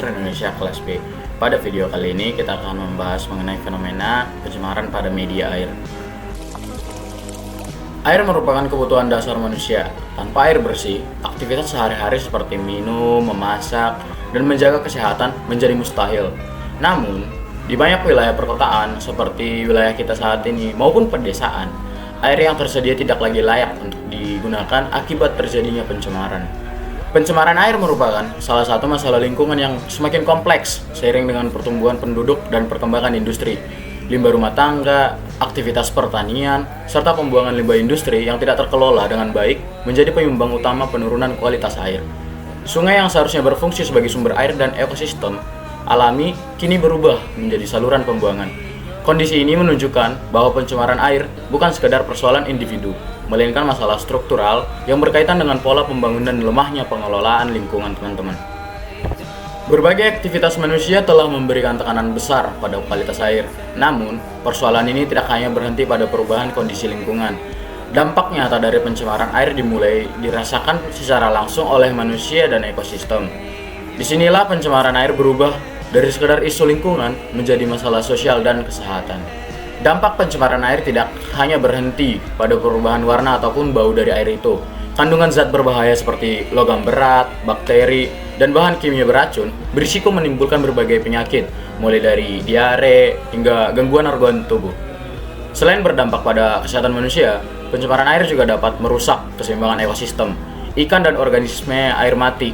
Sastra Indonesia kelas B. Pada video kali ini kita akan membahas mengenai fenomena pencemaran pada media air. Air merupakan kebutuhan dasar manusia. Tanpa air bersih, aktivitas sehari-hari seperti minum, memasak, dan menjaga kesehatan menjadi mustahil. Namun, di banyak wilayah perkotaan seperti wilayah kita saat ini maupun pedesaan, air yang tersedia tidak lagi layak untuk digunakan akibat terjadinya pencemaran. Pencemaran air merupakan salah satu masalah lingkungan yang semakin kompleks seiring dengan pertumbuhan penduduk dan perkembangan industri, limbah rumah tangga, aktivitas pertanian, serta pembuangan limbah industri yang tidak terkelola dengan baik menjadi penyumbang utama penurunan kualitas air. Sungai yang seharusnya berfungsi sebagai sumber air dan ekosistem alami kini berubah menjadi saluran pembuangan. Kondisi ini menunjukkan bahwa pencemaran air bukan sekedar persoalan individu, melainkan masalah struktural yang berkaitan dengan pola pembangunan dan lemahnya pengelolaan lingkungan, teman-teman. Berbagai aktivitas manusia telah memberikan tekanan besar pada kualitas air. Namun, persoalan ini tidak hanya berhenti pada perubahan kondisi lingkungan. Dampak nyata dari pencemaran air dimulai dirasakan secara langsung oleh manusia dan ekosistem. Disinilah pencemaran air berubah dari sekedar isu lingkungan menjadi masalah sosial dan kesehatan. Dampak pencemaran air tidak hanya berhenti pada perubahan warna ataupun bau dari air itu. Kandungan zat berbahaya seperti logam berat, bakteri, dan bahan kimia beracun berisiko menimbulkan berbagai penyakit, mulai dari diare hingga gangguan organ tubuh. Selain berdampak pada kesehatan manusia, pencemaran air juga dapat merusak keseimbangan ekosistem. Ikan dan organisme air mati,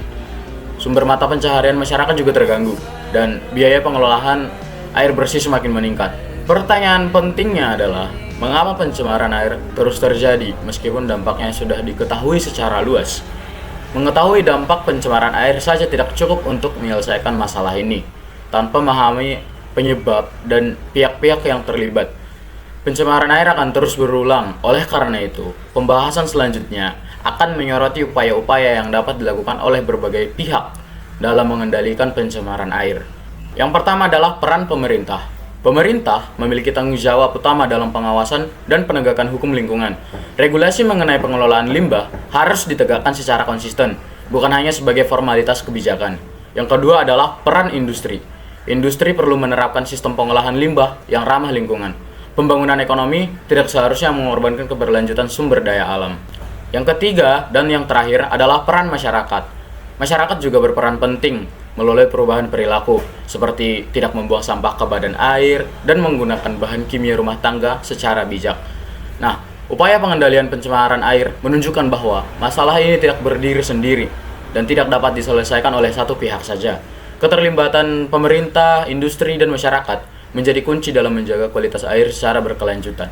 sumber mata pencaharian masyarakat juga terganggu, dan biaya pengelolaan air bersih semakin meningkat. Pertanyaan pentingnya adalah, mengapa pencemaran air terus terjadi meskipun dampaknya sudah diketahui secara luas? Mengetahui dampak pencemaran air saja tidak cukup untuk menyelesaikan masalah ini. Tanpa memahami penyebab dan pihak-pihak yang terlibat, pencemaran air akan terus berulang. Oleh karena itu, pembahasan selanjutnya akan menyoroti upaya-upaya yang dapat dilakukan oleh berbagai pihak dalam mengendalikan pencemaran air. Yang pertama adalah peran pemerintah. Pemerintah memiliki tanggung jawab utama dalam pengawasan dan penegakan hukum lingkungan. Regulasi mengenai pengelolaan limbah harus ditegakkan secara konsisten, bukan hanya sebagai formalitas kebijakan. Yang kedua adalah peran industri. Industri perlu menerapkan sistem pengolahan limbah yang ramah lingkungan. Pembangunan ekonomi tidak seharusnya mengorbankan keberlanjutan sumber daya alam. Yang ketiga dan yang terakhir adalah peran masyarakat. Masyarakat juga berperan penting melalui perubahan perilaku, seperti tidak membuang sampah ke badan air dan menggunakan bahan kimia rumah tangga secara bijak. Nah, upaya pengendalian pencemaran air menunjukkan bahwa masalah ini tidak berdiri sendiri dan tidak dapat diselesaikan oleh satu pihak saja. Keterlibatan pemerintah, industri, dan masyarakat menjadi kunci dalam menjaga kualitas air secara berkelanjutan.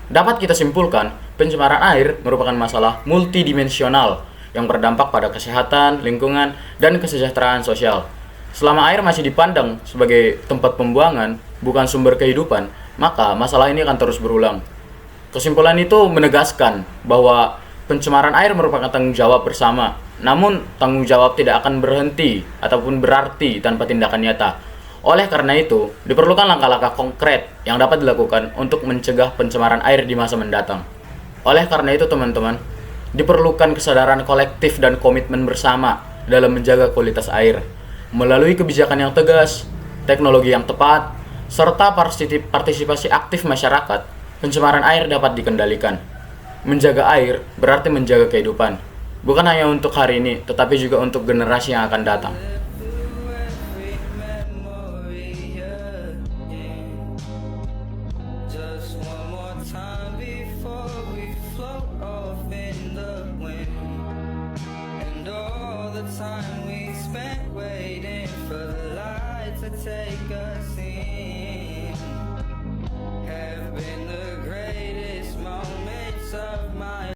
Dapat kita simpulkan, pencemaran air merupakan masalah multidimensional yang berdampak pada kesehatan, lingkungan, dan kesejahteraan sosial. Selama air masih dipandang sebagai tempat pembuangan, bukan sumber kehidupan, maka masalah ini akan terus berulang. Kesimpulan itu menegaskan bahwa pencemaran air merupakan tanggung jawab bersama, namun tanggung jawab tidak akan berhenti ataupun berarti tanpa tindakan nyata. Oleh karena itu, diperlukan langkah-langkah konkret yang dapat dilakukan untuk mencegah pencemaran air di masa mendatang. Oleh karena itu, teman-teman, diperlukan kesadaran kolektif dan komitmen bersama dalam menjaga kualitas air. Melalui kebijakan yang tegas, teknologi yang tepat, serta partisipasi aktif masyarakat, pencemaran air dapat dikendalikan. Menjaga air berarti menjaga kehidupan, bukan hanya untuk hari ini, tetapi juga untuk generasi yang akan datang.